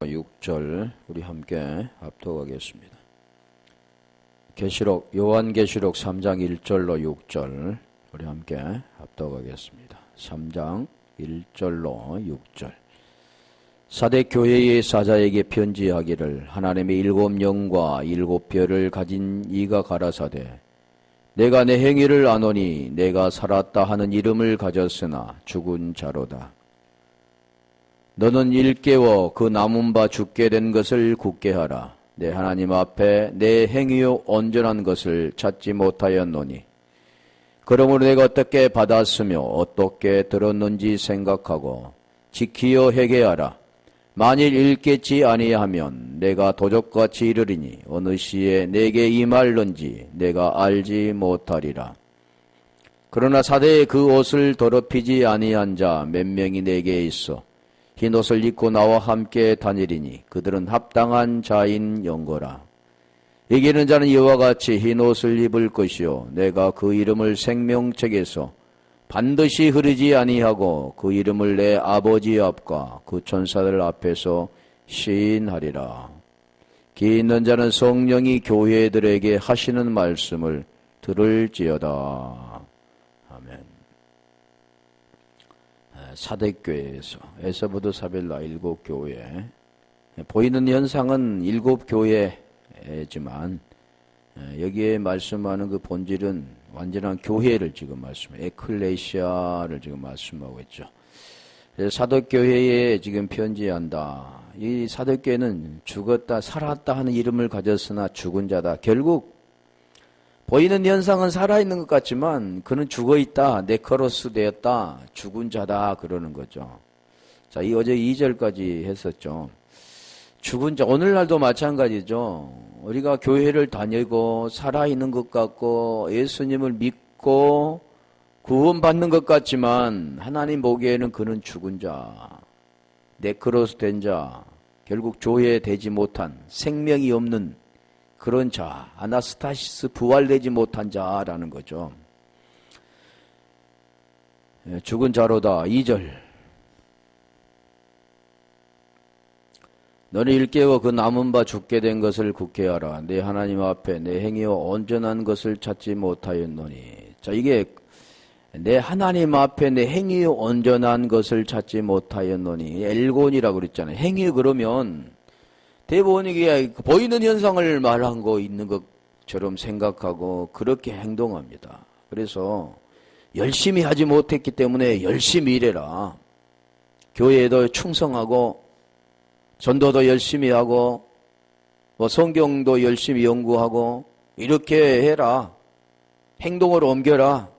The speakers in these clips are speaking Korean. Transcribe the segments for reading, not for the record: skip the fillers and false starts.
6절 우리 함께 합독하겠습니다. 요한계시록 3장 1절로 6절 우리 함께 합독하겠습니다. 3장 1절로 6절. 사대 교회의 사자에게 편지하기를 하나님의 7 영과 7 별을 가진 이가 가라사대 내가 내 행위를 아노니 내가 살았다 하는 이름을 가졌으나 죽은 자로다. 너는 일깨워 그 남은 바 죽게 된 것을 굳게 하라. 내 하나님 앞에 내 행위요 온전한 것을 찾지 못하였노니 그러므로 내가 어떻게 받았으며 어떻게 들었는지 생각하고 지키어 회개하라. 만일 읽겠지 아니하면 내가 도적같이 이르리니 어느 시에 내게 임할는지 내가 알지 못하리라. 그러나 사대에 그 옷을 더럽히지 아니한 자 몇 명이 내게 있어 흰 옷을 입고 나와 함께 다니리니 그들은 합당한 자인 영거라. 이기는 자는 이와 같이 흰 옷을 입을 것이요 내가 그 이름을 생명책에서 반드시 흐르지 아니하고 그 이름을 내 아버지 앞과 그 천사들 앞에서 시인하리라. 기 있는 자는 성령이 교회들에게 하시는 말씀을 들을지어다. 아멘. 사대교회에서 에서부드 사벨라 7교회 보이는 현상은 7교회지만 여기에 말씀하는 그 본질은 완전한 교회를 지금 말씀해요. 에클레시아를 지금 말씀하고 있죠. 그래서 사도교회에 지금 편지한다. 이 사도교회는 죽었다 살았다 하는 이름을 가졌으나 죽은 자다. 결국 보이는 현상은 살아있는 것 같지만 그는 죽어있다. 네크로스 되었다. 죽은 자다. 그러는 거죠. 자, 어제 2절까지 했었죠. 죽은 자, 오늘날도 마찬가지죠. 우리가 교회를 다니고 살아있는 것 같고 예수님을 믿고 구원받는 것 같지만 하나님 보기에는 그는 죽은 자, 네크로스 된 자, 결국 조회되지 못한 생명이 없는 그런 자, 아나스타시스 부활되지 못한 자라는 거죠. 죽은 자로다. 2절. 너는 일깨워 그 남은 바 죽게 된 것을 굳게 하라. 내 하나님 앞에 내 행위와 온전한 것을 찾지 못하였노니. 자, 이게 내 하나님 앞에 내 행위와 온전한 것을 찾지 못하였노니. 엘곤이라고 그랬잖아요. 행위 그러면 대부분 이게 보이는 현상을 말한 거 있는 것처럼 생각하고 그렇게 행동합니다. 그래서 열심히 하지 못했기 때문에 열심히 일해라. 교회에도 충성하고 전도도 열심히 하고 성경도 열심히 연구하고 이렇게 해라. 행동으로 옮겨라.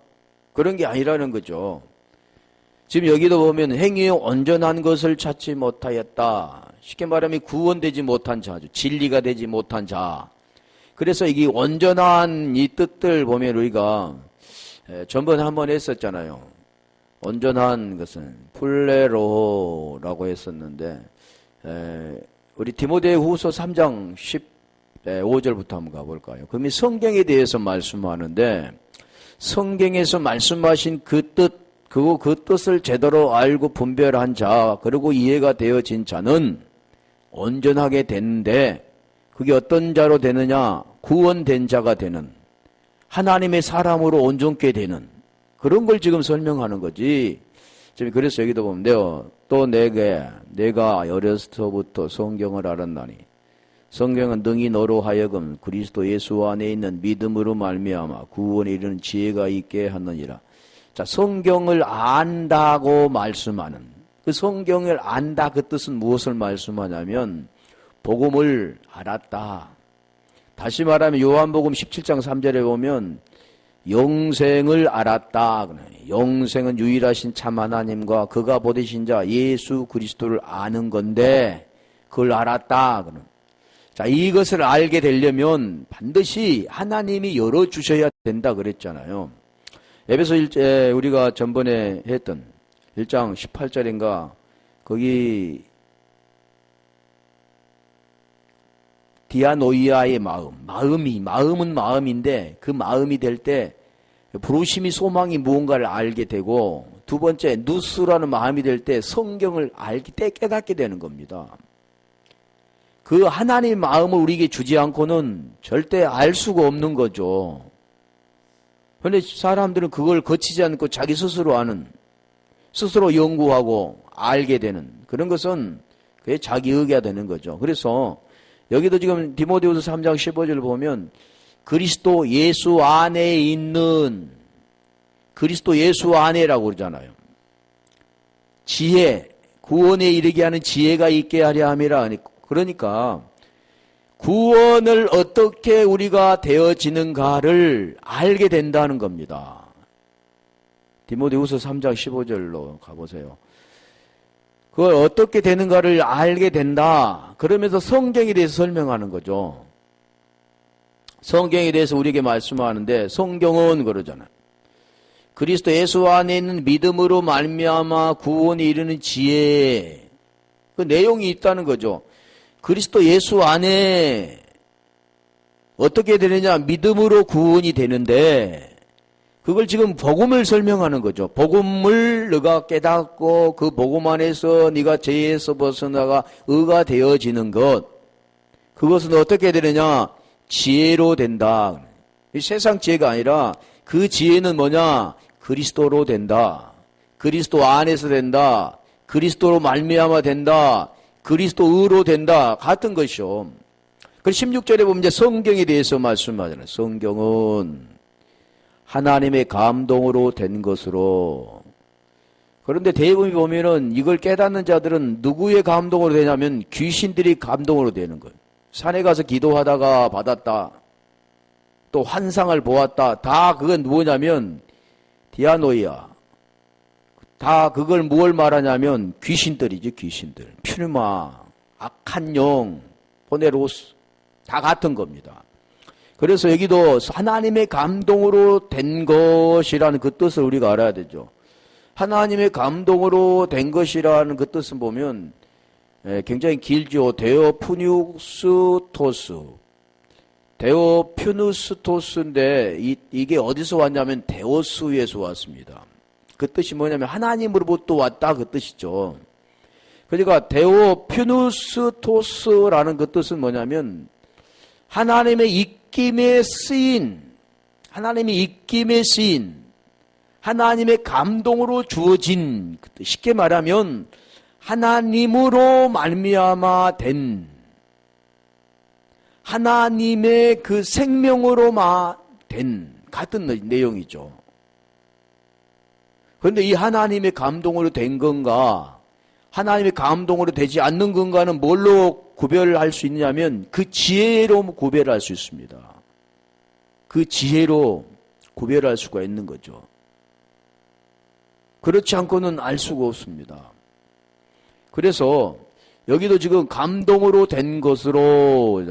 그런 게 아니라는 거죠. 지금 여기도 보면 행위에 온전한 것을 찾지 못하였다. 쉽게 말하면 구원되지 못한 자죠. 진리가 되지 못한 자. 그래서 이게 온전한 이 뜻들 보면 우리가 전번에 한번 했었잖아요. 온전한 것은 플레로라고 했었는데 우리 디모데후서 3장 15절부터 한번 가볼까요? 그럼 이 성경에 대해서 말씀하는데 성경에서 말씀하신 그 뜻을 제대로 알고 분별한 자, 그리고 이해가 되어진 자는 온전하게 되는데 그게 어떤 자로 되느냐? 구원된 자가 되는, 하나님의 사람으로 온전케 되는 그런 걸 지금 설명하는 거지. 그래서 여기도 보면 또 내가 어렸을 때부터 성경을 알았나니 성경은 능히 너로 하여금 그리스도 예수 안에 있는 믿음으로 말미암아 구원에 이르는 지혜가 있게 하느니라. 자, 성경을 안다고 말씀하는 그 성경을 안다 그 뜻은 무엇을 말씀하냐면 복음을 알았다. 다시 말하면 요한복음 17장 3절에 보면 영생을 알았다. 영생은 유일하신 참 하나님과 그가 보내신 자 예수 그리스도를 아는 건데 그걸 알았다. 자, 이것을 알게 되려면 반드시 하나님이 열어주셔야 된다 그랬잖아요. 에베소 1장 우리가 전번에 했던 1장 18절인가 거기 디아노이아의 마음은 마음인데 그 마음이 될 때 부르심이 소망이 무언가를 알게 되고 두 번째 누스라는 마음이 될 때 성경을 깨닫게 되는 겁니다. 그 하나님의 마음을 우리에게 주지 않고는 절대 알 수가 없는 거죠. 그런데 사람들은 그걸 거치지 않고 자기 스스로 아는, 스스로 연구하고 알게 되는 그런 것은 그게 자기 의가 되는 거죠. 그래서 여기도 지금 디모데후서 3장 15절을 보면 그리스도 예수 안에 있는, 그리스도 예수 안에라고 그러잖아요. 지혜, 구원에 이르게 하는 지혜가 있게 하려 함이라. 그러니까 구원을 어떻게 우리가 되어지는가를 알게 된다는 겁니다. 디모데후서 3장 15절로 가보세요. 그걸 어떻게 되는가를 알게 된다. 그러면서 성경에 대해서 설명하는 거죠. 성경에 대해서 우리에게 말씀하는데 성경은 그러잖아요. 그리스도 예수 안에 있는 믿음으로 말미암아 구원에 이르는 지혜, 그 내용이 있다는 거죠. 그리스도 예수 안에 어떻게 되느냐? 믿음으로 구원이 되는데 그걸 지금 복음을 설명하는 거죠. 복음을 너가 깨닫고 그 복음 안에서 네가 죄에서 벗어나가 의가 되어지는 것, 그것은 어떻게 되느냐? 지혜로 된다. 세상 지혜가 아니라 그 지혜는 뭐냐? 그리스도로 된다. 그리스도 안에서 된다. 그리스도로 말미암아 된다. 그리스도 의로 된다. 같은 것이요. 그래서 16절에 보면 이제 성경에 대해서 말씀하잖아요. 성경은 하나님의 감동으로 된 것으로. 그런데 대부분 보면은 이걸 깨닫는 자들은 누구의 감동으로 되냐면 귀신들이 감동으로 되는 거예요. 산에 가서 기도하다가 받았다. 또 환상을 보았다. 다 그건 뭐냐면 디아노이아. 다 그걸 뭘 말하냐면 귀신들이지, 귀신들. 퓨르마, 악한 영, 포네로스, 다 같은 겁니다. 그래서 여기도 하나님의 감동으로 된 것이라는 그 뜻을 우리가 알아야 되죠. 하나님의 감동으로 된 것이라는 그 뜻은 보면 굉장히 길죠. 데오푸뉴스토스. 데오퓨누스토스인데 이게 어디서 왔냐면 데오스에서 왔습니다. 그 뜻이 뭐냐면 하나님으로부터 왔다, 그 뜻이죠. 그러니까 데오퓨누스토스라는 그 뜻은 뭐냐면 하나님의 입김에 쓰인, 하나님의 입김에 쓰인, 하나님의 감동으로 주어진, 쉽게 말하면 하나님으로 말미암아 된, 하나님의 그 생명으로 된 같은 내용이죠. 그런데 이 하나님의 감동으로 된 건가, 하나님의 감동으로 되지 않는 건가는 뭘로 구별할 수 있냐면 그 지혜로 구별할 수 있습니다. 그 지혜로 구별할 수가 있는 거죠. 그렇지 않고는 알 수가 없습니다. 그래서 여기도 지금 감동으로 된 것으로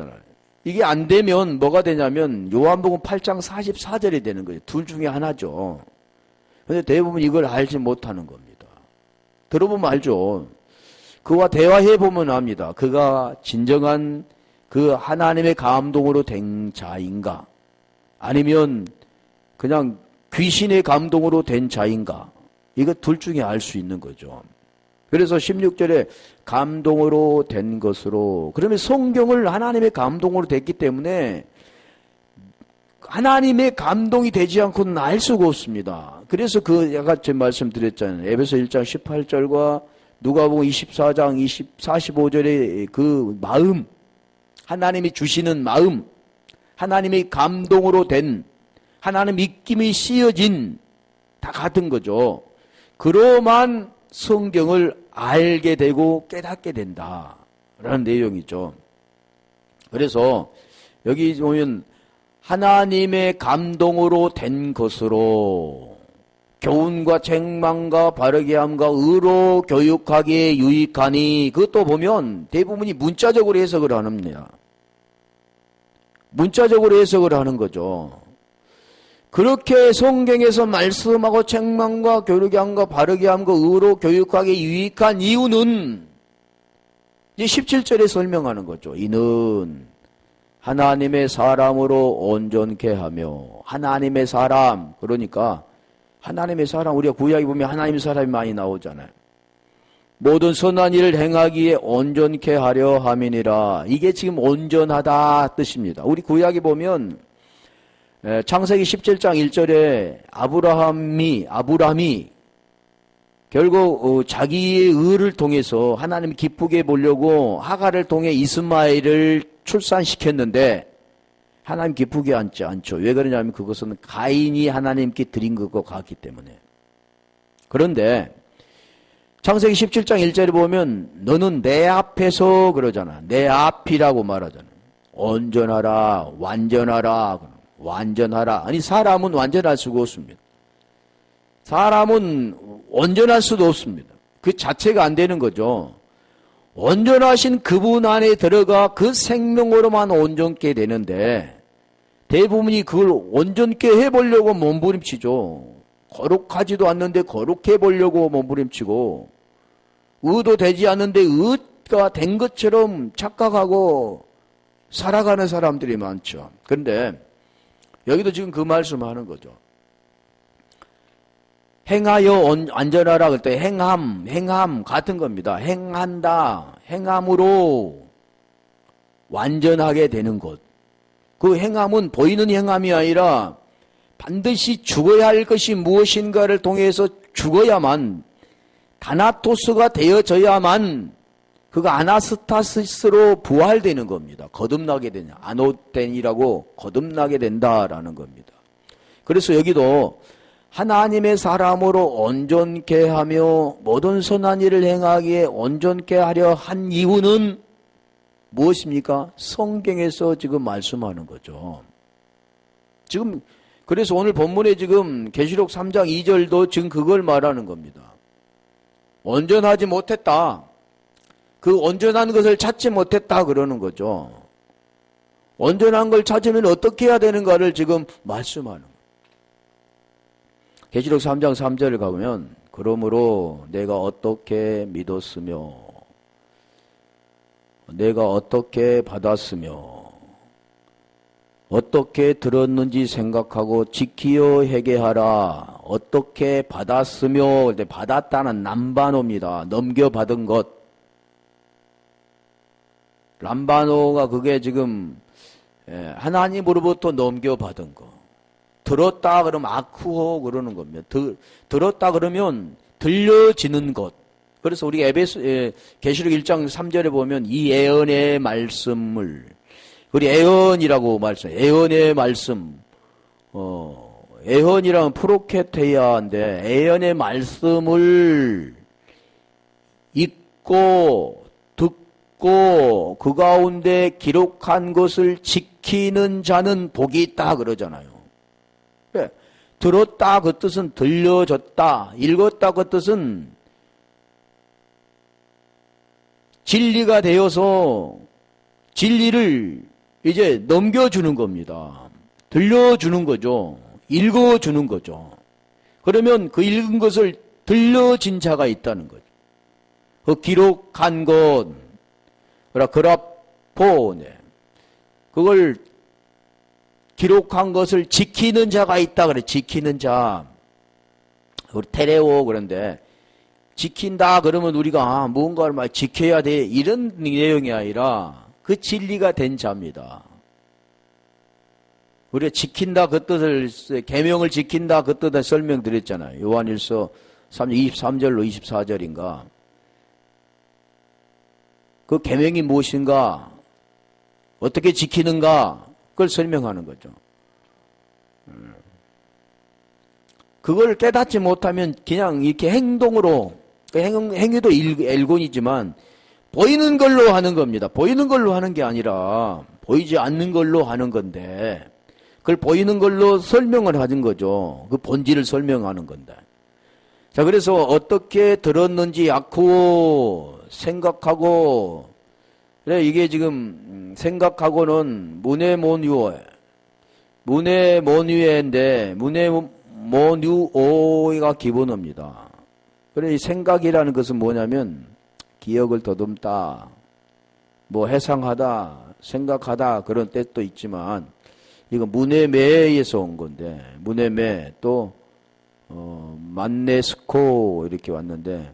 이게 안 되면 뭐가 되냐면 요한복음 8장 44절이 되는 거예요. 둘 중에 하나죠. 그런데 대부분 이걸 알지 못하는 겁니다. 들어보면 알죠. 그와 대화해보면 압니다. 그가 진정한 그 하나님의 감동으로 된 자인가? 아니면 그냥 귀신의 감동으로 된 자인가? 이거 둘 중에 알 수 있는 거죠. 그래서 16절에 감동으로 된 것으로, 그러면 성경을 하나님의 감동으로 됐기 때문에 하나님의 감동이 되지 않고는 알 수가 없습니다. 그래서 아까 제가 말씀드렸잖아요. 에베소 1장 18절과 누가복음 24장 45절의 그 마음, 하나님이 주시는 마음, 하나님의 감동으로 된, 하나님 입김이 씌어진, 다 같은 거죠. 그로만 성경을 알게 되고 깨닫게 된다라는 내용이죠. 그래서 여기 보면 하나님의 감동으로 된 것으로 교훈과 책망과 바르게 함과 의로 교육하기에 유익하니, 그것도 보면 대부분이 문자적으로 해석을 합니다. 문자적으로 해석을 하는 거죠. 그렇게 성경에서 말씀하고 책망과 교육의 함과 바르게 함과 의로 교육하기에 유익한 이유는 이제 17절에 설명하는 거죠. 이는 하나님의 사람으로 온전케 하며, 하나님의 사람, 그러니까 하나님의 사람, 우리가 구약에 보면 하나님의 사람이 많이 나오잖아요. 모든 선한 일을 행하기에 온전케 하려 함이니라. 이게 지금 온전하다 뜻입니다. 우리 구약에 보면 창세기 17장 1절에 아브라함이 결국 자기의 의를 통해서 하나님 기쁘게 보려고 하갈을 통해 이스마엘을 출산시켰는데 하나님 기쁘게 앉지 않죠. 왜 그러냐면 그것은 가인이 하나님께 드린 것과 같기 때문에. 그런데 창세기 17장 1절에 보면 너는 내 앞에서 그러잖아. 내 앞이라고 말하잖아. 온전하라, 완전하라, 완전하라. 아니 사람은 완전할 수가 없습니다. 사람은 온전할 수도 없습니다. 그 자체가 안 되는 거죠. 온전하신 그분 안에 들어가 그 생명으로만 온전케 되는데 대부분이 그걸 온전케 해보려고 몸부림치죠. 거룩하지도 않는데 거룩해 보려고 몸부림치고 의도 되지 않는데 의가 된 것처럼 착각하고 살아가는 사람들이 많죠. 그런데 여기도 지금 그 말씀하는 거죠. 행하여 안전하라 그럴 때 행함 같은 겁니다. 행한다, 행함으로 완전하게 되는 것. 그 행함은 보이는 행함이 아니라 반드시 죽어야 할 것이 무엇인가를 통해서 죽어야만 다나토스가 되어져야만 그가 아나스타시스로 부활되는 겁니다. 거듭나게 되냐. 아노텐이라고 거듭나게 된다라는 겁니다. 그래서 여기도 하나님의 사람으로 온전케 하며 모든 선한 일을 행하기에 온전케 하려 한 이유는 무엇입니까? 성경에서 지금 말씀하는 거죠. 지금 그래서 오늘 본문에 지금 계시록 3장 2절도 지금 그걸 말하는 겁니다. 온전하지 못했다. 그 온전한 것을 찾지 못했다 그러는 거죠. 온전한 걸 찾으면 어떻게 해야 되는가를 지금 말씀하는 거예요. 계시록 3장 3절을 가보면 그러므로 내가 어떻게 믿었으며 내가 어떻게 받았으며 어떻게 들었는지 생각하고 지키어 회개하라. 어떻게 받았으며 받았다는 남바노입니다. 넘겨받은 것. 람바노가 그게 지금 하나님으로부터 넘겨받은 거. 들었다 그러면 아쿠호 그러는 겁니다. 들었다 그러면 들려지는 것. 그래서 우리 계시록 1장 3절에 보면 이 예언의 말씀을 우리 예언이라고 말씀. 예언의 말씀. 예언이라면 프로케테야인데 예언의 말씀을 읽고 듣고 그 가운데 기록한 것을 지키는 자는 복이 있다 그러잖아요. 들었다 그 뜻은 들려졌다. 읽었다 그 뜻은 진리가 되어서 진리를 이제 넘겨주는 겁니다. 들려주는 거죠. 읽어주는 거죠. 그러면 그 읽은 것을 들려진 자가 있다는 거죠. 그 기록한 것, 그라포네. 그걸 기록한 것을 지키는 자가 있다 그래. 지키는 자. 우리 테레오 그런데 지킨다 그러면 우리가 무언가를 막 지켜야 돼 이런 내용이 아니라 그 진리가 된 자입니다. 우리가 지킨다 그 뜻을 계명을 지킨다 그 뜻을 설명드렸잖아요. 요한일서 3장 23절로 24절인가. 그 계명이 무엇인가? 어떻게 지키는가? 그걸 설명하는 거죠. 그걸 깨닫지 못하면 그냥 이렇게 행동으로 행위도 일곤이지만 보이는 걸로 하는 겁니다. 보이는 걸로 하는 게 아니라 보이지 않는 걸로 하는 건데 그걸 보이는 걸로 설명을 하는 거죠. 그 본질을 설명하는 건데. 자, 그래서 어떻게 들었는지 아쿠 생각하고 그래 이게 지금 생각하고는 문해모뉴에인데 문해모뉴오가 기본어입니다. 그래 이 생각이라는 것은 뭐냐면 기억을 더듬다, 뭐 해상하다, 생각하다 그런 뜻도 있지만 이거 문해매에서 온 건데 문해매 또 만네스코 이렇게 왔는데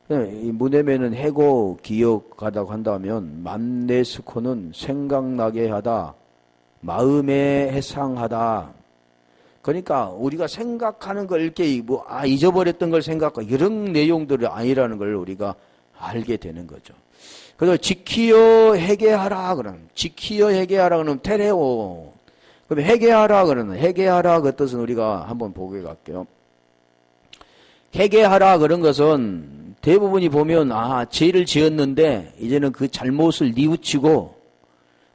이 문해매는 해고 기억하다고 한다면 맘네스코는 생각나게 하다, 마음에 해상하다. 그러니까 우리가 생각하는 걸 이렇게 잊어버렸던 걸 생각하고 이런 내용들이 아니라는 걸 우리가 알게 되는 거죠. 그래서 지키어 회개하라 그러면, 지키어 회개하라 그러면 테레오. 그럼 회개하라 그러면, 회개하라 그 뜻은 우리가 한번 보게 갈게요. 회개하라 그런 것은 대부분이 보면 죄를 지었는데 이제는 그 잘못을 뉘우치고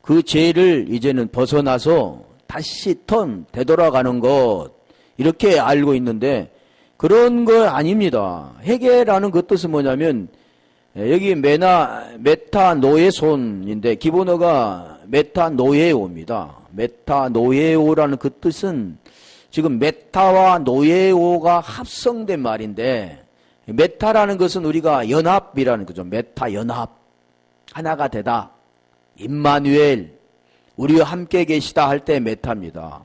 그 죄를 이제는 벗어나서 다시 되돌아가는 것 이렇게 알고 있는데 그런 거 아닙니다. 회개라는 그 뜻은 뭐냐면 여기 메타노에손인데 기본어가 메타노에오입니다. 메타노에오라는 그 뜻은 지금 메타와 노에오가 합성된 말인데 메타라는 것은 우리가 연합이라는 거죠. 메타 연합. 하나가 되다. 임마누엘. 우리와 함께 계시다 할 때 메타입니다.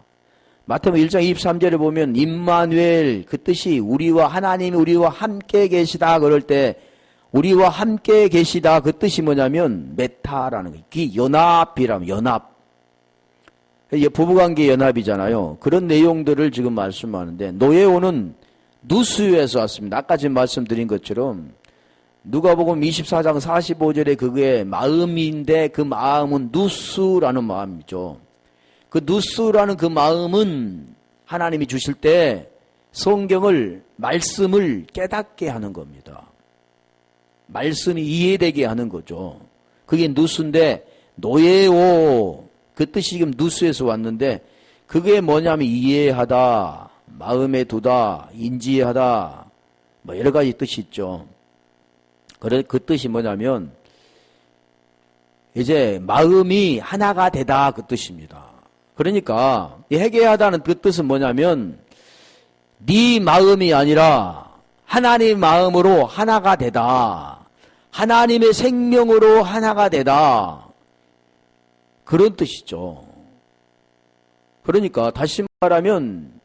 마태복음 1장 23절에 보면 임마누엘 그 뜻이 하나님이 우리와 함께 계시다 그럴 때 우리와 함께 계시다 그 뜻이 뭐냐면 메타라는 거예요. 그 연합이라면 연합. 부부관계 연합이잖아요. 그런 내용들을 지금 말씀하는데 노에오는 누수에서 왔습니다. 아까 지금 말씀드린 것처럼 누가복음 24장 45절에 그게 마음인데 그 마음은 누수라는 마음이죠. 그 누수라는 그 마음은 하나님이 주실 때 성경을 말씀을 깨닫게 하는 겁니다. 말씀이 이해되게 하는 거죠. 그게 누수인데 노에오 그 뜻이 지금 누수에서 왔는데 그게 뭐냐면 이해하다, 마음에 두다, 인지하다 뭐 여러 가지 뜻이 있죠. 그 뜻이 뭐냐면 이제 마음이 하나가 되다 그 뜻입니다. 그러니까 회개하다는 그 뜻은 뭐냐면 네 마음이 아니라 하나님 마음으로 하나가 되다. 하나님의 생명으로 하나가 되다. 그런 뜻이죠. 그러니까 다시 말하면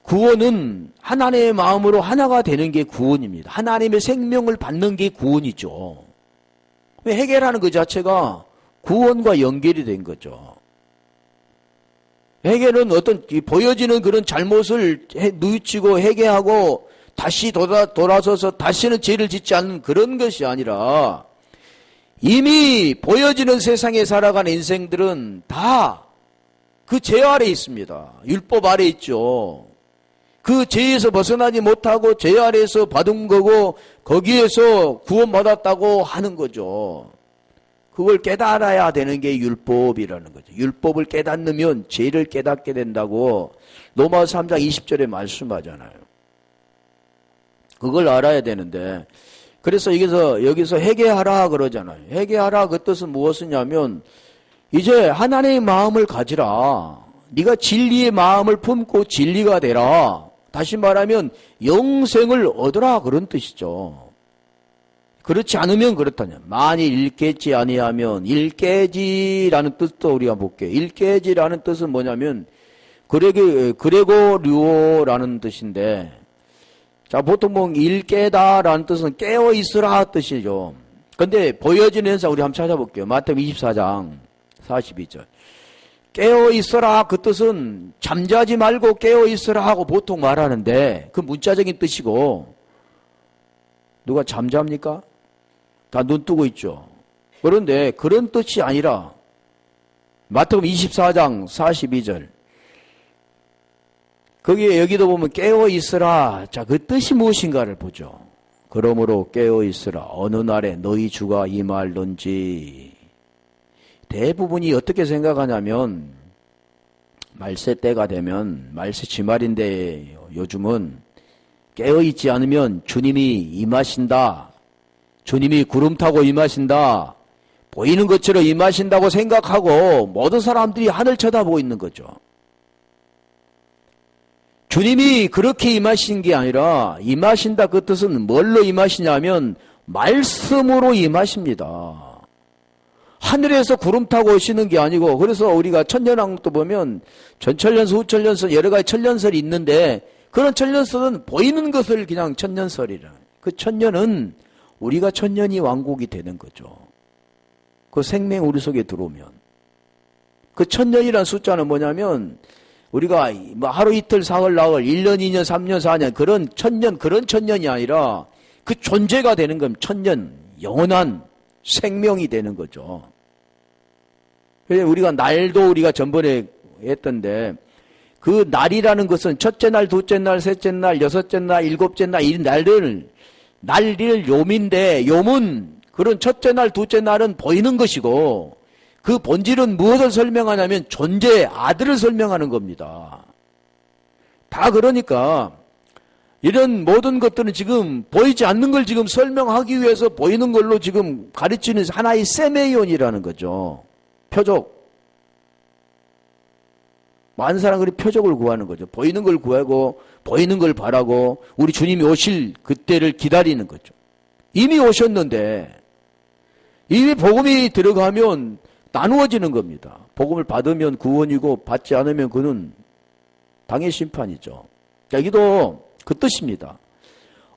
구원은 하나님의 마음으로 하나가 되는 게 구원입니다. 하나님의 생명을 받는 게 구원이죠. 회개라는 그 자체가 구원과 연결이 된 거죠. 회개는 어떤 보여지는 그런 잘못을 뉘우치고 회개하고 다시 돌아서서 다시는 죄를 짓지 않는 그런 것이 아니라 이미 보여지는 세상에 살아가는 인생들은 다 그 죄 아래 있습니다. 율법 아래 있죠. 그 죄에서 벗어나지 못하고 죄 아래에서 받은 거고 거기에서 구원받았다고 하는 거죠. 그걸 깨달아야 되는 게 율법이라는 거죠. 율법을 깨닫으면 죄를 깨닫게 된다고 로마서 3장 20절에 말씀하잖아요. 그걸 알아야 되는데 그래서 여기서 회개하라 그러잖아요. 회개하라 그 뜻은 무엇이냐면 이제 하나님의 마음을 가지라. 네가 진리의 마음을 품고 진리가 되라. 다시 말하면 영생을 얻으라 그런 뜻이죠. 그렇지 않으면 그렇다냐. 만일 읽겠지 아니하면 읽겠지라는 뜻도 우리가 볼게요. 읽겠지라는 뜻은 뭐냐면 그레고류오라는 뜻인데 자 보통 읽게다라는 뜻은 깨어 있으라 뜻이죠. 근데 보여지는 현상 우리 한번 찾아볼게요. 마태복음 24장 42절. 깨어 있어라 그 뜻은 잠자지 말고 깨어 있어라 하고 보통 말하는데 그 문자적인 뜻이고 누가 잠잡니까? 다 눈 뜨고 있죠. 그런데 그런 뜻이 아니라 마태복음 24장 42절 거기에 여기도 보면 깨어 있으라. 자, 그 뜻이 무엇인가를 보죠. 그러므로 깨어 있으라. 어느 날에 너희 주가 임할런지. 대부분이 어떻게 생각하냐면 말세 때가 되면 말세 지말인데 요즘은 깨어있지 않으면 주님이 임하신다. 주님이 구름 타고 임하신다. 보이는 것처럼 임하신다고 생각하고 모든 사람들이 하늘 쳐다보고 있는 거죠. 주님이 그렇게 임하신 게 아니라 임하신다 그 뜻은 뭘로 임하시냐면 말씀으로 임하십니다. 하늘에서 구름 타고 오시는 게 아니고 그래서 우리가 천년왕국도 보면 전천년설 후천년설 여러 가지 천년설이 있는데 그런 천년설은 보이는 것을 그냥 천년설이라. 그 천년은 우리가 천년이 왕국이 되는 거죠. 그 생명 우리 속에 들어오면. 그 천년이란 숫자는 뭐냐면 우리가 뭐 하루 이틀 사흘 나흘 1년 2년 3년 4년 그런 천년이 아니라 그 존재가 되는 겁니다. 천년 영원한 생명이 되는 거죠. 그래서 우리가 날도 우리가 전번에 했던데 그 날이라는 것은 첫째 날, 둘째 날, 셋째 날, 여섯째 날, 일곱째 날 이 날을 요민데 요문 그런 첫째 날, 둘째 날은 보이는 것이고 그 본질은 무엇을 설명하냐면 존재, 아들을 설명하는 겁니다. 다 그러니까 이런 모든 것들은 지금 보이지 않는 걸 지금 설명하기 위해서 보이는 걸로 지금 가르치는 하나의 세메이온이라는 거죠. 표적. 많은 사람들이 표적을 구하는 거죠. 보이는 걸 구하고 보이는 걸 바라고 우리 주님이 오실 그때를 기다리는 거죠. 이미 오셨는데 이미 복음이 들어가면 나누어지는 겁니다. 복음을 받으면 구원이고 받지 않으면 그는 당의 심판이죠. 여기도 그 뜻입니다.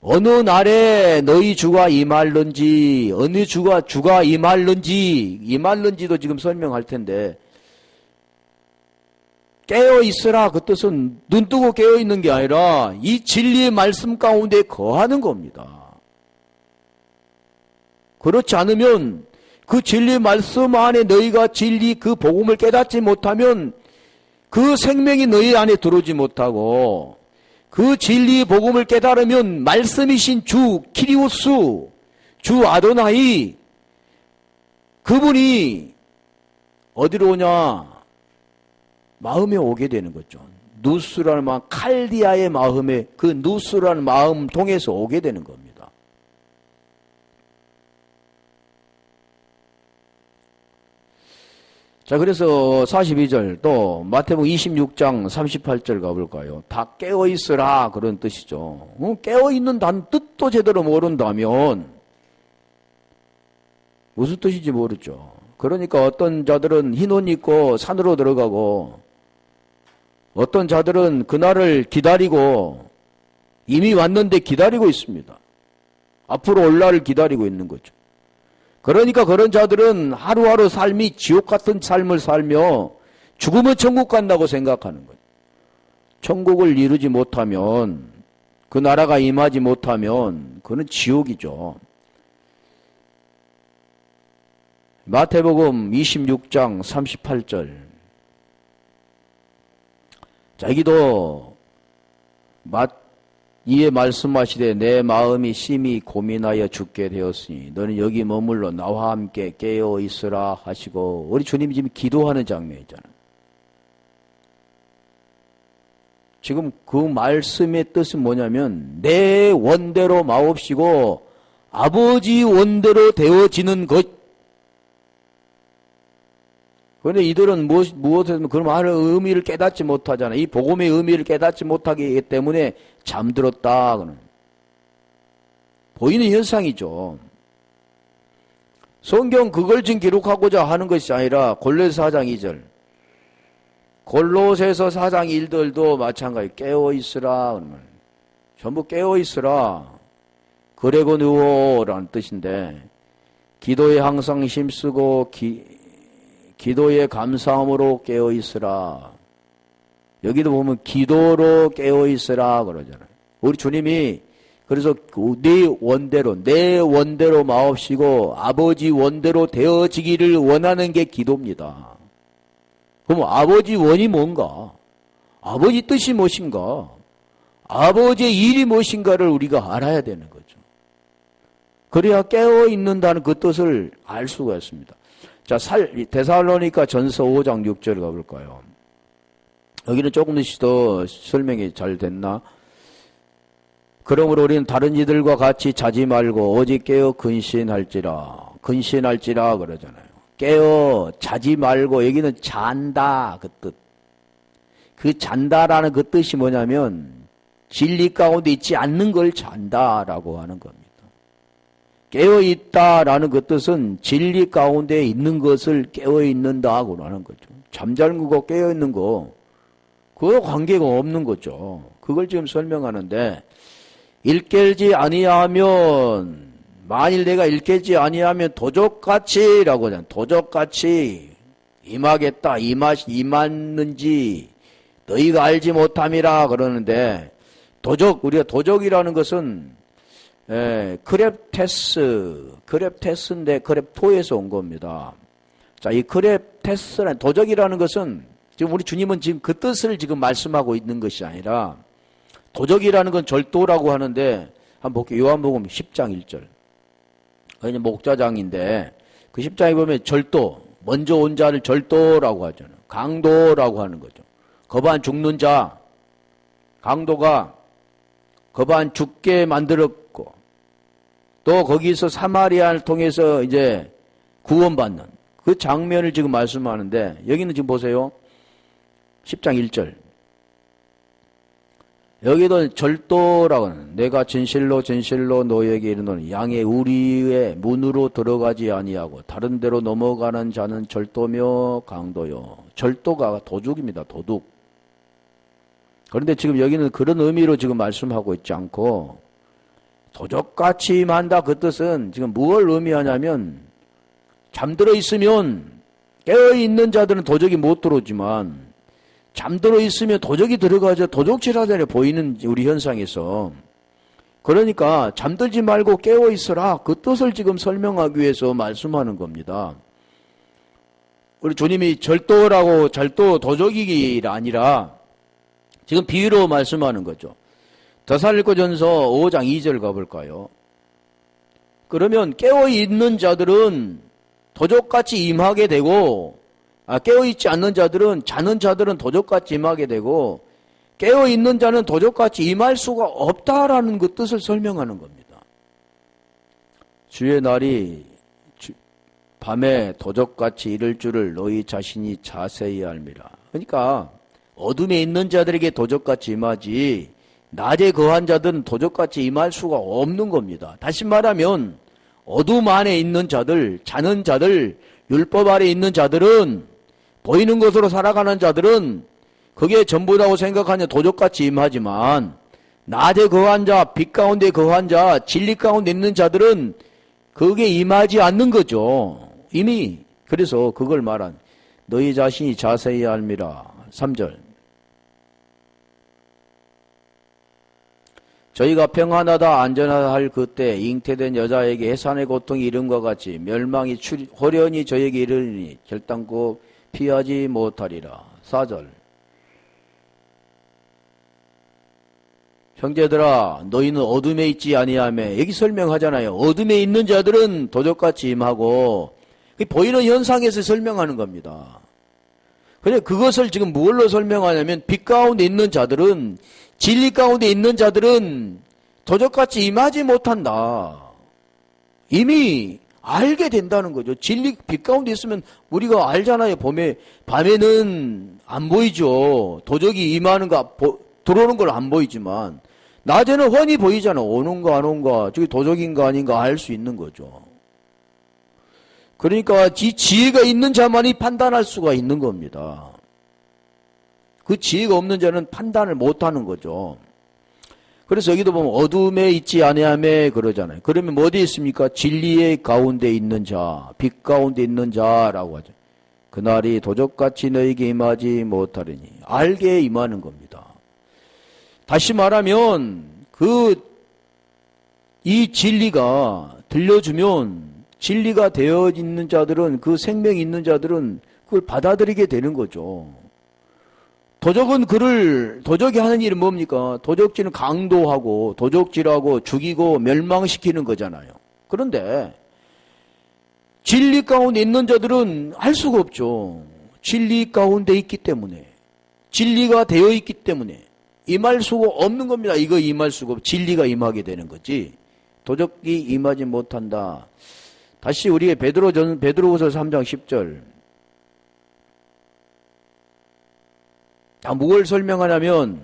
어느 날에 너희 주가 임할는지 어느 주가 임할는지도 지금 설명할 텐데 깨어있으라 그 뜻은 눈뜨고 깨어있는 게 아니라 이 진리의 말씀 가운데 거하는 겁니다. 그렇지 않으면 그 진리의 말씀 안에 너희가 진리 그 복음을 깨닫지 못하면 그 생명이 너희 안에 들어오지 못하고 그 진리의 복음을 깨달으면 말씀이신 주 키리오스 주 아도나이 그분이 어디로 오냐 마음에 오게 되는 거죠. 누스라는 마음 칼디아의 마음에 그 누스라는 마음 통해서 오게 되는 겁니다. 자, 그래서 42절 또 마태복음 26장 38절 가볼까요? 다 깨어있으라 그런 뜻이죠. 깨어있는다는 뜻도 제대로 모른다면 무슨 뜻인지 모르죠. 그러니까 어떤 자들은 흰 옷 입고 산으로 들어가고 어떤 자들은 그날을 기다리고 이미 왔는데 기다리고 있습니다. 앞으로 올 날을 기다리고 있는 거죠. 그러니까 그런 자들은 하루하루 삶이 지옥 같은 삶을 살며 죽으면 천국 간다고 생각하는 거예요. 천국을 이루지 못하면 그 나라가 임하지 못하면 그는 지옥이죠. 마태복음 26장 38절 자, 여기도 이에 말씀하시되 내 마음이 심히 고민하여 죽게 되었으니 너는 여기 머물러 나와 함께 깨어 있으라 하시고 우리 주님이 지금 기도하는 장면이잖아요. 지금 그 말씀의 뜻은 뭐냐면 내 원대로 마옵시고 아버지 원대로 되어지는 것. 그런데 이들은 무엇에서 그 말의 의미를 깨닫지 못하잖아요. 이 복음의 의미를 깨닫지 못하기 때문에 잠들었다. 보이는 현상이죠. 성경 그걸 지금 기록하고자 하는 것이 아니라 골로새 4장 2절. 골로새서 4장 1절도 마찬가지 깨어있으라. 전부 깨어있으라. 그레고 누워라는 뜻인데 기도에 항상 힘쓰고 기도에 감사함으로 깨어있으라. 여기도 보면 기도로 깨어있으라 그러잖아요. 우리 주님이 그래서 내 원대로 마옵시고 아버지 원대로 되어지기를 원하는 게 기도입니다. 그럼 아버지 원이 뭔가? 아버지 뜻이 무엇인가? 아버지의 일이 무엇인가를 우리가 알아야 되는 거죠. 그래야 깨어있는다는 그 뜻을 알 수가 있습니다. 자, 데살로니가 전서 5장 6절 가볼까요? 여기는 조금 더 설명이 잘 됐나? 그러므로 우리는 다른 이들과 같이 자지 말고 오직 깨어 근신할지라 그러잖아요. 깨어 자지 말고 여기는 잔다 그 뜻. 그 잔다라는 그 뜻이 뭐냐면 진리 가운데 있지 않는 걸 잔다라고 하는 겁니다. 깨어있다라는 그 뜻은 진리 가운데 있는 것을 깨어있는다고 하는 거죠. 잠자는 거고 깨어있는 거 그거 관계가 없는 거죠. 그걸 지금 설명하는데 일깨지 아니하면 만일 내가 일깨지 아니하면 도적같이라고 하잖아. 도적같이 임하겠다. 임했는지 너희가 알지 못함이라 그러는데, 우리가 도적이라는 것은 크렙테스인데 크렙토에서 온 겁니다. 자, 이 크렙테스라는 도적이라는 것은 지금 우리 주님은 지금 그 뜻을 지금 말씀하고 있는 것이 아니라, 도적이라는 건 절도라고 하는데, 한번 볼게요. 요한복음 10장 1절. 그냥 목자장인데 그 10장에 보면 절도, 먼저 온 자를 절도라고 하잖아요. 강도라고 하는 거죠. 거반 죽는 자, 강도가 거반 죽게 만들었고, 또 거기서 사마리아를 통해서 이제 구원받는 그 장면을 지금 말씀하는데, 여기는 지금 보세요. 10장 1절. 여기도 절도라고 하는, 내가 진실로 너희에게 이르노니 양의 우리의 문으로 들어가지 아니하고 다른 데로 넘어가는 자는 절도며 강도요. 절도가 도둑입니다. 도둑. 그런데 지금 여기는 그런 의미로 지금 말씀하고 있지 않고, 도적같이 임한다 그 뜻은 지금 무엇을 의미하냐면, 잠들어 있으면, 깨어있는 자들은 도적이 못 들어오지만 잠들어 있으면 도적이 들어가죠. 도적질 하잖아요. 보이는 우리 현상에서. 그러니까 잠들지 말고 깨어 있어라. 그 뜻을 지금 설명하기 위해서 말씀하는 겁니다. 우리 주님이 절도, 도적이가 아니라 지금 비유로 말씀하는 거죠. 데살로니가전서 5장 2절 가볼까요? 그러면 깨어 있는 자들은 도적같이 임하게 되고, 깨어있지 않는 자들은, 자는 자들은 도적같이 임하게 되고, 깨어있는 자는 도적같이 임할 수가 없다라는 그 뜻을 설명하는 겁니다. 주의 날이 밤에 도적같이 이를 줄을 너희 자신이 자세히 알미라. 그러니까 어둠에 있는 자들에게 도적같이 임하지, 낮에 거한 자들은 도적같이 임할 수가 없는 겁니다. 다시 말하면 어둠 안에 있는 자들, 자는 자들, 율법 아래 있는 자들은, 보이는 것으로 살아가는 자들은 그게 전부라고 생각하냐 도적같이 임하지만, 낮에 거한 자, 빛 가운데 거한 자, 진리 가운데 있는 자들은 그게 임하지 않는 거죠. 이미. 그래서 그걸 말한 너희 자신이 자세히 알미라. 3절. 저희가 평안하다 안전하다 할 그때 잉태된 여자에게 해산의 고통이 이른과 같이 멸망이 호련히 저에게 이르니 결단코 피하지 못하리라. 4절. 형제들아 너희는 어둠에 있지 아니하며, 여기 설명하잖아요. 어둠에 있는 자들은 도적같이 임하고, 보이는 현상에서 설명하는 겁니다. 근데 그것을 지금 무엇로 설명하냐면, 빛 가운데 있는 자들은, 진리 가운데 있는 자들은 도적같이 임하지 못한다. 이미 알게 된다는 거죠. 진리, 빛 가운데 있으면 우리가 알잖아요. 밤에는 안 보이죠. 도적이 임하는 거, 들어오는 걸 안 보이지만, 낮에는 훤히 보이잖아. 오는가 안 오는가, 저기 도적인가 아닌가 알 수 있는 거죠. 그러니까 지혜가 있는 자만이 판단할 수가 있는 겁니다. 그 지혜가 없는 자는 판단을 못하는 거죠. 그래서 여기도 보면 어둠에 있지 아니하며 그러잖아요. 그러면 어디에 있습니까? 진리의 가운데 있는 자, 빛 가운데 있는 자라고 하죠. 그날이 도적같이 너에게 임하지 못하리니, 알게 임하는 겁니다. 다시 말하면 이 진리가 들려주면, 진리가 되어 있는 자들은, 그 생명이 있는 자들은 그걸 받아들이게 되는 거죠. 도적이 하는 일은 뭡니까? 도적질은 강도하고 도적질하고 죽이고 멸망시키는 거잖아요. 그런데 진리 가운데 있는 자들은 할 수가 없죠. 진리 가운데 있기 때문에, 진리가 되어 있기 때문에 임할 수가 없는 겁니다. 이거 임할 수가 없고 진리가 임하게 되는 거지, 도적이 임하지 못한다. 다시 우리의 베드로후서 3장 10절. 뭘 설명하냐면,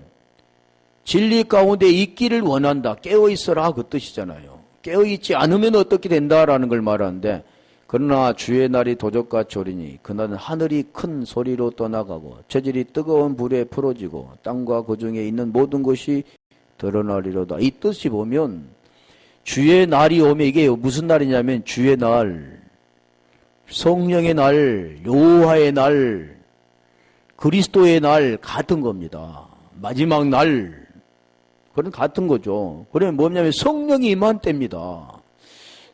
진리 가운데 있기를 원한다. 깨어있어라 그 뜻이잖아요. 깨어있지 않으면 어떻게 된다라는 걸 말하는데, 그러나 주의 날이 도적같이 오리니 그날은 하늘이 큰 소리로 떠나가고 재질이 뜨거운 불에 풀어지고 땅과 그 중에 있는 모든 것이 드러나리로다. 이 뜻이 보면 주의 날이 오면 이게 무슨 날이냐면 주의 날, 성령의 날, 여호와의 날, 그리스도의 날 같은 겁니다. 마지막 날, 그건 같은 거죠. 그러면 뭐냐면 성령이 임한 때입니다.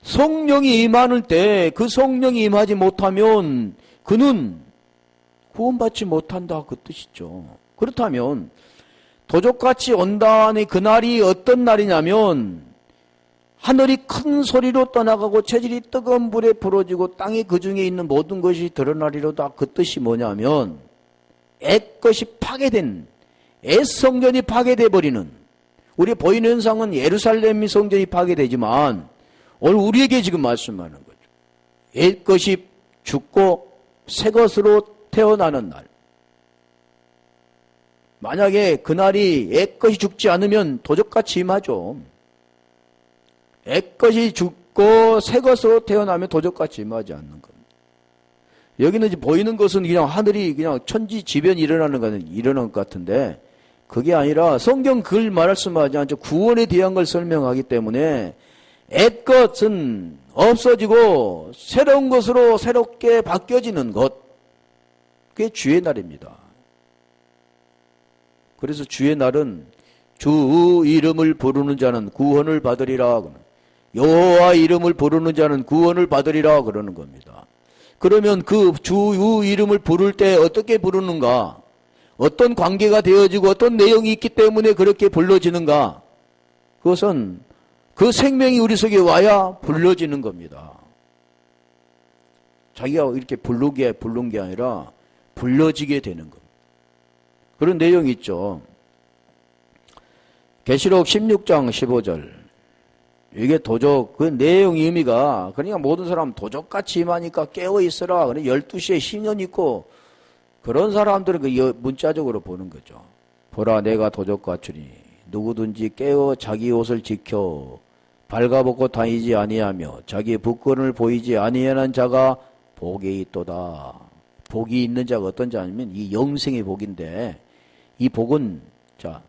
성령이 임하는 때 그 성령이 임하지 못하면 그는 구원받지 못한다 그 뜻이죠. 그렇다면 도적같이 온다는 그날이 어떤 날이냐면 하늘이 큰 소리로 떠나가고 체질이 뜨거운 불에 부러지고 땅이 그 중에 있는 모든 것이 드러나리로다. 그 뜻이 뭐냐면 옛것이 파괴된, 옛 성전이 파괴돼 버리는, 우리 보이는 현상은 예루살렘 성전이 파괴되지만 오늘 우리에게 지금 말씀하는 거죠. 옛것이 죽고 새 것으로 태어나는 날. 만약에 그날이 옛것이 죽지 않으면 도적같이 임하죠. 옛것이 죽고 새 것으로 태어나면 도적같이 임하지 않는 겁니다. 여기는 이제 보이는 것은 그냥 하늘이 그냥 천지지변이 일어나는 것 같은데 그게 아니라 성경 글 말씀하지 않죠. 구원에 대한 걸 설명하기 때문에 옛것은 없어지고 새로운 것으로 새롭게 바뀌어지는 것. 그게 주의 날입니다. 그래서 주의 날은 주 이름을 부르는 자는 구원을 받으리라. 여호와 이름을 부르는 자는 구원을 받으리라 그러는 겁니다. 그러면 그 주 이름을 부를 때 어떻게 부르는가? 어떤 관계가 되어지고 어떤 내용이 있기 때문에 그렇게 불러지는가? 그것은 그 생명이 우리 속에 와야 불러지는 겁니다. 자기가 이렇게 부른 게 아니라 불러지게 되는 겁니다. 그런 내용이 있죠. 계시록 16장 15절. 이게 도적, 그 내용 의미가, 그러니까 모든 사람 도적같이 임하니까 깨어있어라. 12시에 신년 있고, 그런 사람들은 그 문자적으로 보는 거죠. 보라, 내가 도적같으니 누구든지 깨어 자기 옷을 지켜 발가벗고 다니지 아니하며 자기의 부끄러움을 보이지 아니하는 자가 복이 있도다. 복이 있는 자가 어떤 자냐면 이 영생의 복인데, 이 복은 자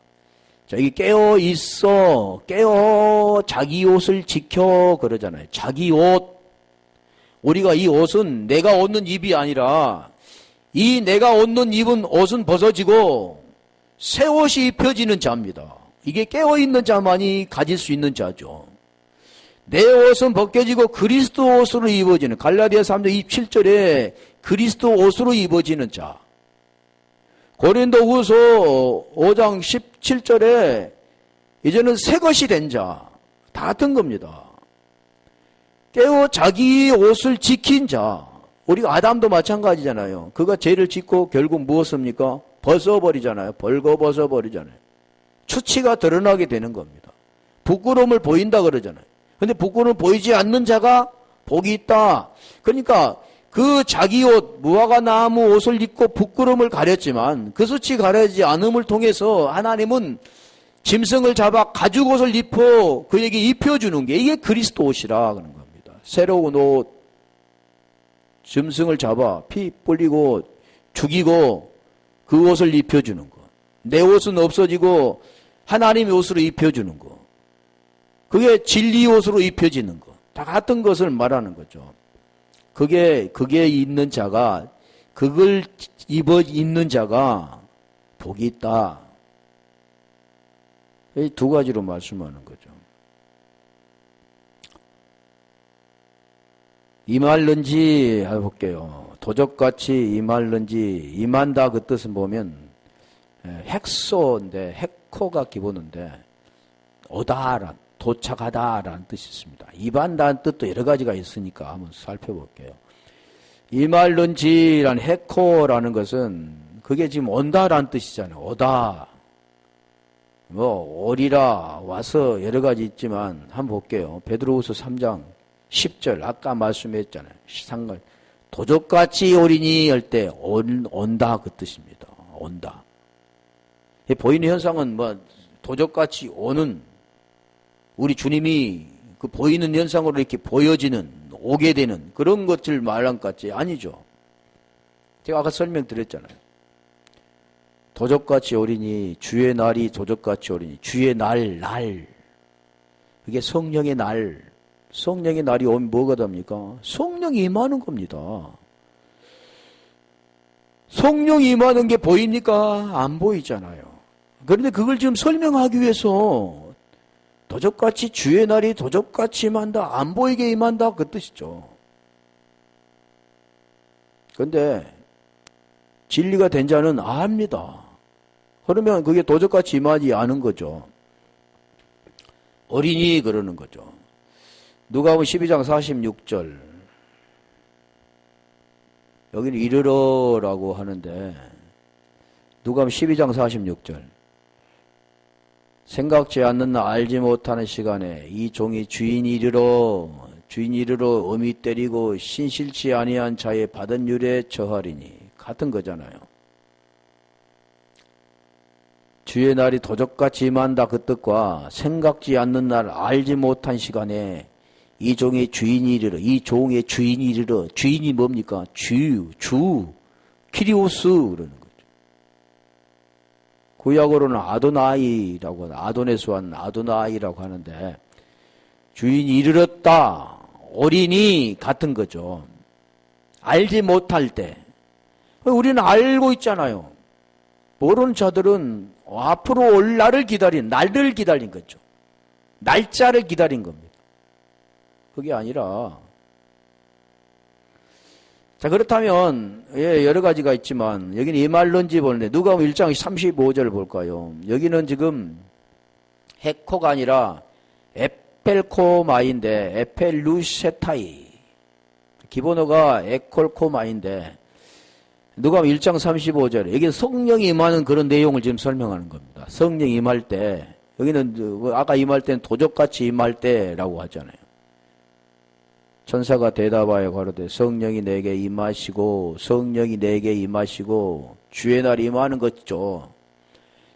이 깨어 있어, 깨어 자기 옷을 지켜 그러잖아요. 자기 옷. 우리가 이 옷은 내가 얻는 입이 아니라 이 내가 얻는 입은 옷은 벗어지고 새 옷이 입혀지는 자입니다. 이게 깨어 있는 자만이 가질 수 있는 자죠. 내 옷은 벗겨지고 그리스도 옷으로 입어지는, 갈라디아 3장 27절에 그리스도 옷으로 입어지는 자. 고린도후서 5장 17절에 이제는 새 것이 된 자. 다 같은 겁니다. 깨어 자기 옷을 지킨 자. 우리가 아담도 마찬가지잖아요. 그가 죄를 짓고 결국 무엇입니까? 벗어버리잖아요. 벌거벗어버리잖아요. 추치가 드러나게 되는 겁니다. 부끄러움을 보인다 그러잖아요. 근데 부끄러움을 보이지 않는 자가 복이 있다. 그러니까 그 자기 옷, 무화과 나무 옷을 입고 부끄러움을 가렸지만 그 수치 가려지지 않음을 통해서 하나님은 짐승을 잡아 가죽 옷을 입어 그에게 입혀주는 게 이게 그리스도 옷이라 그러는 겁니다. 새로운 옷, 짐승을 잡아 피 뿌리고 죽이고 그 옷을 입혀주는 거. 내 옷은 없어지고 하나님의 옷으로 입혀주는 거. 그게 진리 옷으로 입혀지는 거. 다 같은 것을 말하는 거죠. 그게 있는 자가, 그걸 입어 있는 자가 복이 있다. 이 두 가지로 말씀하는 거죠. 임할는지 해볼게요. 도적같이 임할는지, 임한다 그 뜻은 보면 핵소인데, 핵코가 기본인데 오다란, 도착하다라는 뜻이 있습니다. 임한다는 뜻도 여러 가지가 있으니까 한번 살펴볼게요. 임할는지란 해코라는 것은 그게 지금 온다라는 뜻이잖아요. 오다. 오리라, 와서 여러 가지 있지만 한번 볼게요. 베드로후서 3장 10절 아까 말씀했잖아요. 상관 도적같이 오리니 할 때 온다 그 뜻입니다. 온다. 보이는 현상은 도적같이 오는, 우리 주님이 그 보이는 현상으로 이렇게 보여지는, 오게 되는 그런 것을 말한 것 같지 아니죠. 제가 아까 설명드렸잖아요. 도적같이 오리니, 주의 날이 도적같이 오리니, 주의 날. 그게 성령의 날. 성령의 날이 오면 뭐가 됩니까? 성령이 임하는 겁니다. 성령이 임하는 게 보입니까? 안 보이잖아요. 그런데 그걸 지금 설명하기 위해서 도적같이 주의 날이 도적같이 임한다, 안 보이게 임한다, 그 뜻이죠. 그런데 진리가 된 자는 압니다. 그러면 그게 도적같이 임하지 않은 거죠. 어린이 그러는 거죠. 누가복음 12장 46절. 여기는 이르러라고 하는데 누가복음 12장 46절. 생각지 않는 나 알지 못하는 시간에 이 종이 주인 이르러 엄히 때리고 신실치 아니한 자의 받은 율에 처하리니 같은 거잖아요. 주의 날이 도적같이 임한다 그 뜻과 생각지 않는 날 알지 못한 시간에 이 종의 주인이 이르러, 이 종의 주인이 이르러, 주인이 뭡니까? 주, 키리오스 그러는 거죠. 구약어로는 아도나이라고, 아도네스완 아도나이라고 하는데, 주인이 이르렀다, 어린이 같은 거죠. 알지 못할 때. 우리는 알고 있잖아요. 모르는 자들은 앞으로 올 날을 기다린 거죠. 날짜를 기다린 겁니다. 그게 아니라, 자, 그렇다면, 여러 가지가 있지만, 여기는 이 말론지 보는데, 누가복음 1장 35절을 볼까요? 여기는 지금, 헤코가 아니라, 에펠코마인데, 에펠루세타이. 기본어가 에콜코마인데, 누가복음 1장 35절, 여기는 성령이 임하는 그런 내용을 지금 설명하는 겁니다. 성령이 임할 때, 여기는, 아까 임할 때는 도적같이 임할 때라고 하잖아요. 천사가 대답하여 가로되 성령이 내게 임하시고 주의 날이 임하는 것이죠.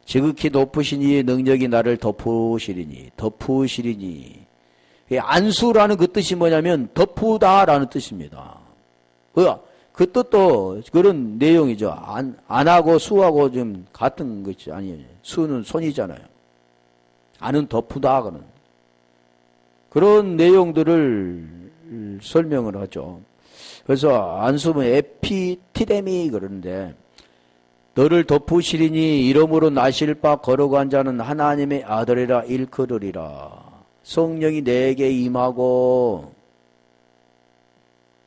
지극히 높으신 이의 능력이 나를 덮으시리니 안수라는 그 뜻이 뭐냐면 덮으다라는 뜻입니다. 그 뜻도 그런 내용이죠. 안하고 수하고 좀 같은 것이 아니에요. 수는 손이잖아요. 안은 덮으다 그런 내용들을 설명을 하죠. 그래서 안수는 에피티레미 그러는데 너를 덮으시리니 이름으로 나실 바 걸어간 자는 하나님의 아들이라 일컬으리라. 성령이 내게 임하고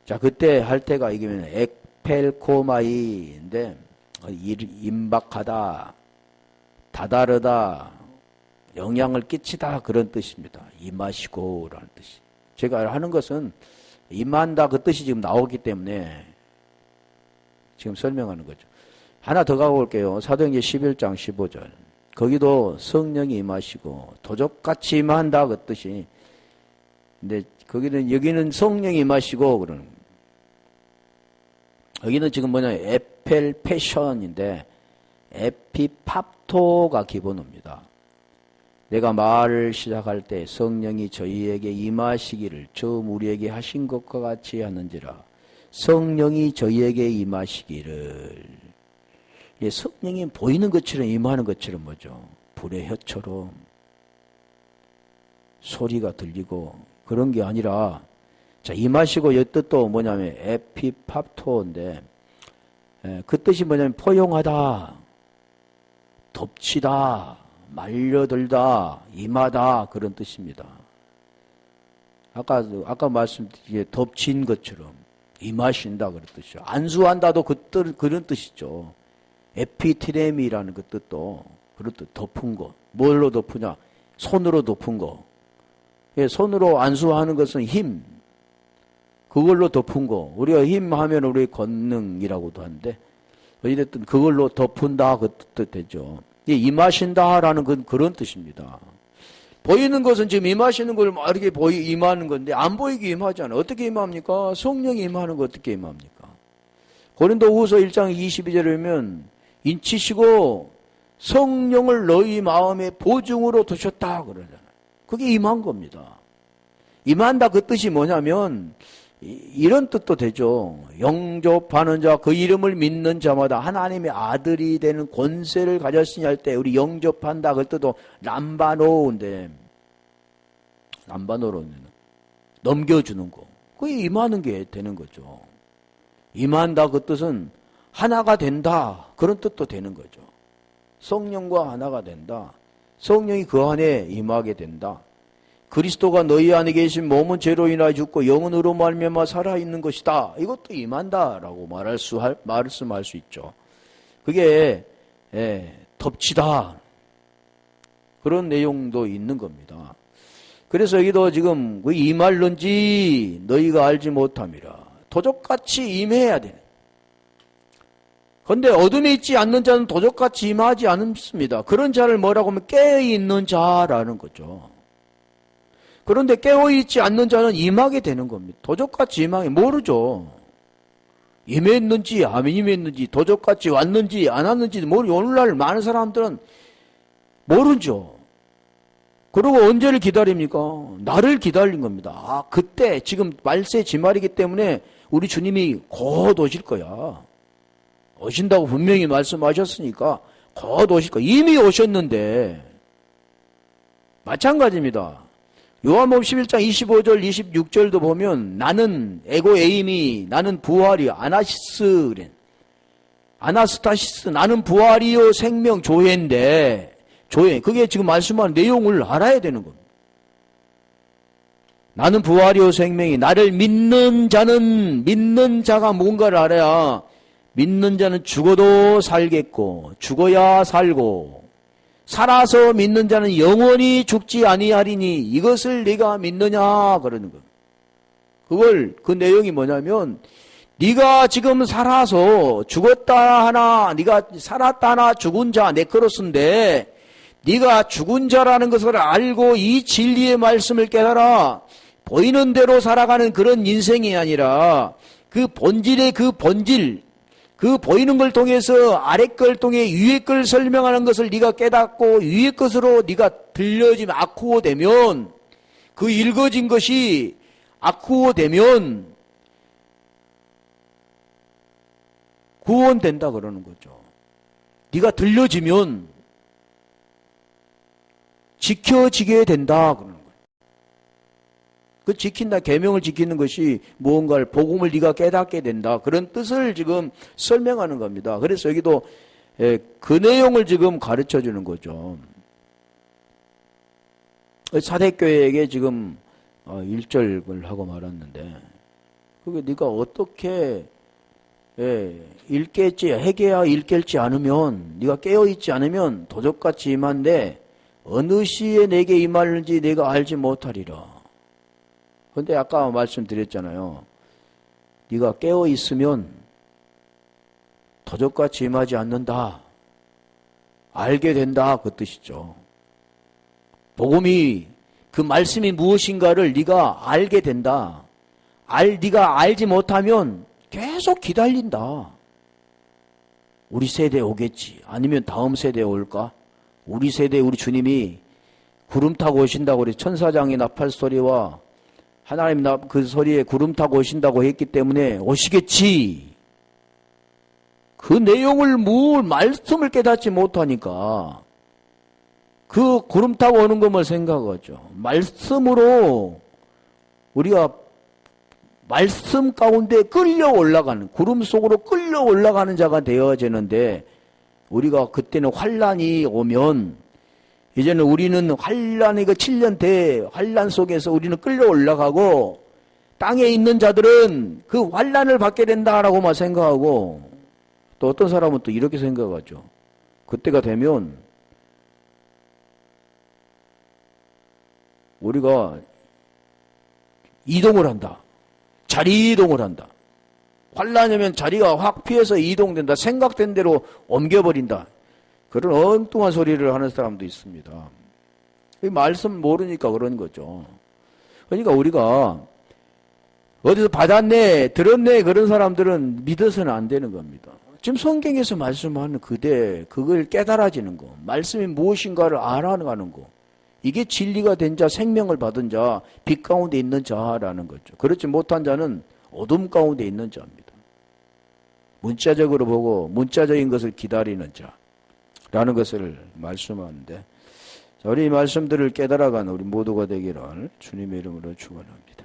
자 그때 할 때가 이기면 엑펠코마이인데 임박하다, 다다르다, 영향을 끼치다 그런 뜻입니다. 임하시고라는 뜻이. 제가 하는 것은 임한다 그 뜻이 지금 나오기 때문에 지금 설명하는 거죠. 하나 더 가볼게요. 사도행전 11장 15절. 거기도 성령이 임하시고 도적같이 임한다 그 뜻이. 근데 여기는 성령이 임하시고 그러는 거예요. 여기는 지금 에펠 패션인데 에피팝토가 기본어입니다. 내가 말을 시작할 때 성령이 저희에게 임하시기를 처음 우리에게 하신 것과 같이 하는지라. 성령이 저희에게 임하시기를. 성령이 보이는 것처럼 임하는 것처럼 뭐죠? 불의 혀처럼 소리가 들리고 그런 게 아니라 자 임하시고 이 뜻도 뭐냐면 에피팝토인데 그 뜻이 뭐냐면 포용하다, 덮치다, 말려들다, 임하다 그런 뜻입니다. 아까 말씀드린 덮친 것처럼 임하신다 그런 뜻이죠. 안수한다도 그런 뜻이죠. 에피티레미라는 그 뜻도 그런 뜻 덮은 거. 뭘로 덮으냐? 손으로 덮은 거. 손으로 안수하는 것은 힘. 그걸로 덮은 거. 우리가 힘 하면 우리 권능이라고도 하는데 어찌됐든 그걸로 덮은다 그 뜻 되죠. 임하신다라는 건 그런 뜻입니다. 보이는 것은 지금 임하시는 걸 이렇게 임하는 건데 안 보이게 임하잖아요. 어떻게 임합니까? 성령이 임하는 거 어떻게 임합니까? 고린도후서 1장 22절에 보면 인치시고 성령을 너희 마음에 보증으로 두셨다 그러잖아요. 그게 임한 겁니다. 임한다 그 뜻이 뭐냐면 이런 뜻도 되죠. 영접하는 자, 그 이름을 믿는 자마다 하나님의 아들이 되는 권세를 가졌으니 할 때 우리 영접한다 그 뜻도 람바노인데 남반어로는 넘겨주는 거. 그게 임하는 게 되는 거죠. 임한다 그 뜻은 하나가 된다 그런 뜻도 되는 거죠. 성령과 하나가 된다. 성령이 그 안에 임하게 된다. 그리스도가 너희 안에 계신 몸은 죄로 인하여 죽고 영으로 말미암아 살아있는 것이다. 이것도 임한다라고 말씀할 수 있죠. 그게 덮치다 그런 내용도 있는 겁니다. 그래서 여기도 지금 그 임할는지 너희가 알지 못함이라. 도적같이 임해야 되는. 그런데 어둠에 있지 않는 자는 도적같이 임하지 않습니다. 그런 자를 뭐라고 하면 깨어있는 자라는 거죠. 그런데 깨어있지 않는 자는 임하게 되는 겁니다. 도적같이 임하게 모르죠. 임했는지 안 임했는지 도적같이 왔는지 안 왔는지 모르죠. 오늘날 많은 사람들은 모르죠. 그리고 언제를 기다립니까? 나를 기다린 겁니다. 아, 그때 지금 말세 지말이기 때문에 우리 주님이 곧 오실 거야. 오신다고 분명히 말씀하셨으니까 곧 오실 거야. 이미 오셨는데 마찬가지입니다. 요한복음 11장 25절 26절도 보면 나는 에고 에이미 나는 부활이 아나시스 그래. 아나스타시스 나는 부활이요 생명 조회인데 조회 그게 지금 말씀하는 내용을 알아야 되는 겁니다. 나는 부활이요 생명이 나를 믿는 자가 뭔가를 알아야 믿는 자는 죽어도 살겠고 죽어야 살고 살아서 믿는 자는 영원히 죽지 아니하리니 이것을 네가 믿느냐 그러는 겁니다. 그 내용이 뭐냐면 네가 지금 살아서 죽었다 하나 네가 살았다 하나 죽은 자 네크로스인데 네가 죽은 자라는 것을 알고 이 진리의 말씀을 깨달아 보이는 대로 살아가는 그런 인생이 아니라 그 본질의 그 보이는 걸 통해서 아래 걸 통해 위의 걸 설명하는 것을 네가 깨닫고 위의 것으로 네가 들려지면 아쿠오 되면 그 읽어진 것이 아쿠오 되면 구원된다 그러는 거죠. 네가 들려지면 지켜지게 된다 그러는 거예요. 그 지킨다 계명을 지키는 것이 무언가를 복음을 네가 깨닫게 된다 그런 뜻을 지금 설명하는 겁니다. 그래서 여기도 그 내용을 지금 가르쳐 주는 거죠. 사대교회에게 지금 1절을 하고 말았는데 그게 네가 어떻게 읽겠지 해계야 읽겠지 않으면 네가 깨어있지 않으면 도적같이 임한데 어느 시에 내게 임하는지 내가 알지 못하리라. 그런데 아까 말씀드렸잖아요. 네가 깨어있으면 도적같이 임하지 않는다. 알게 된다 그 뜻이죠. 복음이 그 말씀이 무엇인가를 네가 알게 된다. 네가 알지 못하면 계속 기다린다. 우리 세대에 오겠지. 아니면 다음 세대에 올까? 우리 세대에 우리 주님이 구름 타고 오신다고 그래. 천사장의 나팔 소리와 하나님 그 소리에 구름 타고 오신다고 했기 때문에 오시겠지. 그 내용을 말씀을 깨닫지 못하니까 그 구름 타고 오는 것만 생각하죠. 말씀으로 우리가 말씀 가운데 끌려 올라가는 구름 속으로 끌려 올라가는 자가 되어지는데 우리가 그때는 환란이 오면 이제는 우리는 환란의 그 7년 대환란 속에서 우리는 끌려 올라가고 땅에 있는 자들은 그 환란을 받게 된다라고만 생각하고 또 어떤 사람은 또 이렇게 생각하죠. 그때가 되면 우리가 이동을 한다. 자리 이동을 한다. 환란이면 자리가 확 피해서 이동된다. 생각된 대로 옮겨버린다. 그런 엉뚱한 소리를 하는 사람도 있습니다. 이 말씀 모르니까 그런 거죠. 그러니까 우리가 어디서 받았네, 들었네 그런 사람들은 믿어서는 안 되는 겁니다. 지금 성경에서 말씀하는 그걸 깨달아지는 거, 말씀이 무엇인가를 알아가는 거, 이게 진리가 된 자, 생명을 받은 자, 빛 가운데 있는 자라는 거죠. 그렇지 못한 자는 어둠 가운데 있는 자입니다. 문자적으로 보고 문자적인 것을 기다리는 자라는 것을 말씀하는데 자, 우리 이 말씀들을 깨달아가는 우리 모두가 되기를 주님의 이름으로 축원합니다.